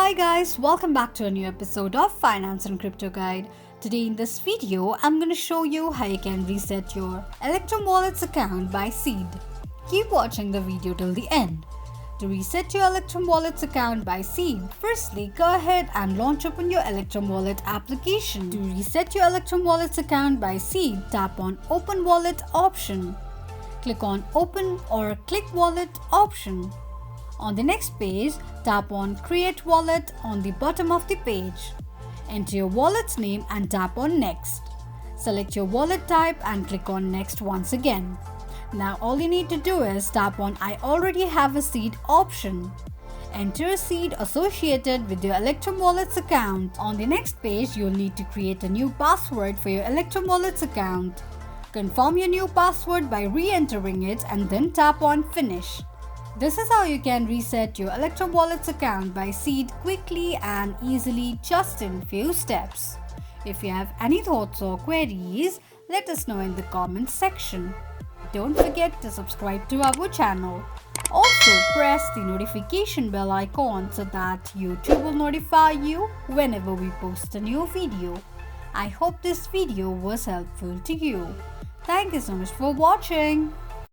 Hi guys, welcome back to a new episode of Finance and Crypto Guide. Today in this video, I'm going to show you how you can reset your Electrum Wallet's account by seed. Keep watching the video till the end. To reset your Electrum Wallet's account by seed, firstly go ahead and launch open your Electrum Wallet application. To reset your Electrum Wallet's account by seed, tap on Open Wallet option. Click on Open or Click Wallet option. On the next page, tap on Create Wallet on the bottom of the page. Enter your wallet's name and tap on Next. Select your wallet type and click on Next once again. Now all you need to do is tap on I already have a seed option. Enter a seed associated with your Electrum Wallet's account. On the next page, you'll need to create a new password for your Electrum Wallet's account. Confirm your new password by re-entering it and then tap on Finish. This is how you can reset your Electrum Wallet's account by seed quickly and easily just in few steps. If you have any thoughts or queries, let us know in the comments section. Don't forget to subscribe to our channel. Also press the notification bell icon so that YouTube will notify you whenever we post a new video. I hope this video was helpful to you. Thank you so much for watching.